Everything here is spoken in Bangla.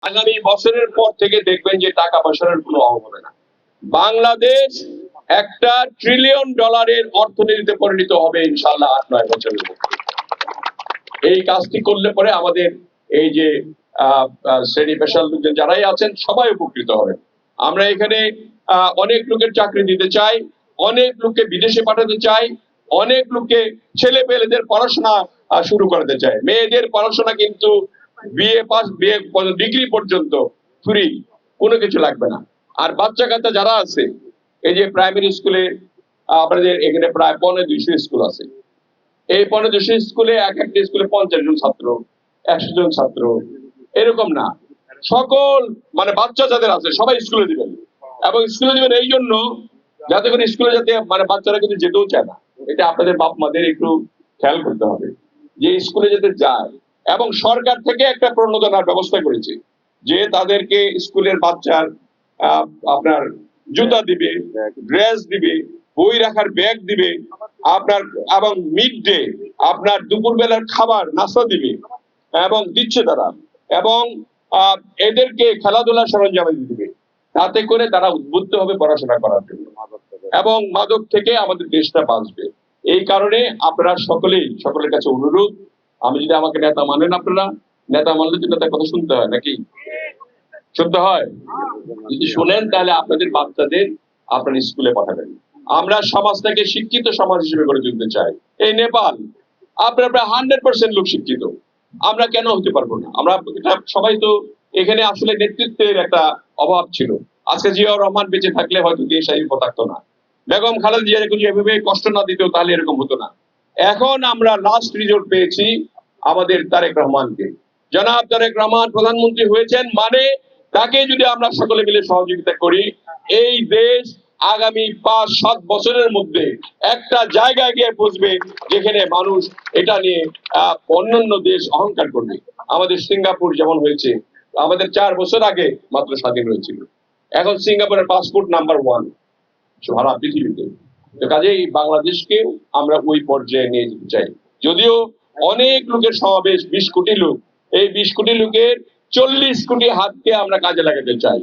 আগামী বছরের পর থেকে দেখবেন যে টাকা পয়সার কোনো অভাব হবে না। বাংলাদেশ একটা ট্রিলিয়ন ডলারের অর্থনীতিতে পরিণত হবে ইনশাআল্লাহ 8-9 বছরের মধ্যে। এই কাজটি করলে পরে আমাদের এই যে শ্রেণী পেশার লোকজন যারাই আছেন সবাই উপকৃত হবে। আমরা এখানে অনেক লোকের চাকরি দিতে চাই, অনেক লোককে বিদেশে পাঠাতে চাই, অনেক লোককে ছেলে পেলেদের পড়াশোনা শুরু করতে চাই। মেয়েদের পড়াশোনা কিন্তু বিএ পাস বিএ ডিগ্রি পর্যন্ত ফ্রি, কোনো কিছু লাগবে না। আর বাচ্চা কাচ্চা যারা আছে এই যে প্রাইমারি স্কুলে আপনাদের এখানে প্রায় 1500 স্কুল আছে। এই 1500 স্কুলে এক একটা স্কুলে 50 জন ছাত্র, 100 জন ছাত্র, এরকম না, সকল মানে বাচ্চা যাদের আছে সবাই স্কুলে দিবেন। এবং স্কুলে দিবেন এই জন্য যাতে করে স্কুলে যাতে মানে বাচ্চারা কিন্তু যেতেও চায় না, এটা আপনাদের বাপ মাদের একটু খেয়াল করতে হবে যে স্কুলে যাতে যায়। এবং সরকার থেকে একটা প্রণোদনার ব্যবস্থা করেছে যে তাদেরকে স্কুলের বাচ্চার আপনার জুতা দিবে, ড্রেস দিবে, বই রাখার ব্যাগ দিবে, আপনার এবং মিড ডে আপনার দুপুর বেলার খাবার নাস্তা দিবে এবং দিচ্ছে তারা, এবং এদেরকে খেলাধুলার সরঞ্জাম দিবে, তাতে করে তারা উদ্বুদ্ধ হবে পড়াশোনা করার জন্য এবং মাদক থেকে আমাদের দেশটা বাঁচবে। এই কারণে আপনারা সকলের কাছে অনুরোধ, আমি যদি আমাকে নেতা মানেন, আপনারা নেতা মানলে তো নেতার কথা শুনতে হয় নাকি? শুনতে হয়। যদি শুনেন তাহলে আপনাদের বাচ্চাদের আপনার স্কুলে পাঠাবেন। আমরা সমাজটাকে শিক্ষিত সমাজ হিসেবে গড়ে তুলতে চাই। এই নেপাল আপনার প্রায় 100% লোক শিক্ষিত, আমরা কেন হতে পারবো না? আমরা সবাই তো এখানে আসলে নেতৃত্বের একটা অভাব ছিল। আজকে জিয়াউর রহমান বেঁচে থাকলে হয়তো দেশ এইরকম থাকতো না, বেগম খালেদা জিয়া এভাবে কষ্ট না দিত তাহলে এরকম হতো না। এখন আমরা লাস্ট রিজোর্ট পেয়েছি আমাদের তারেক রহমানকে। জনাব তারেক রহমান প্রধানমন্ত্রী হয়েছেন মানে তাকে যদি আমরা সকলে মিলে সহযোগিতা করি, এই দেশ আগামী 5-7 বছরের মধ্যে একটা জায়গায় গিয়ে পৌঁছবে যেখানে মানুষ এটা নিয়ে অন্যান্য দেশ অহংকার করবে। আমাদের সিঙ্গাপুর যেমন হয়েছে, আমাদের 4 বছর আগে মাত্র স্বাধীন হয়েছিল, এখন সিঙ্গাপুরের পাসপোর্ট নাম্বার 1 সারা পৃথিবীতে। তো কাজেই বাংলাদেশকে আমরা ওই পর্যায়ে নিয়ে যেতে চাই। যদিও অনেক লোকের সমাবেশ, 20 কোটি লোক, এই 20 কোটি লোকের 40 কোটি হাতকে আমরা কাজে লাগাতে চাই।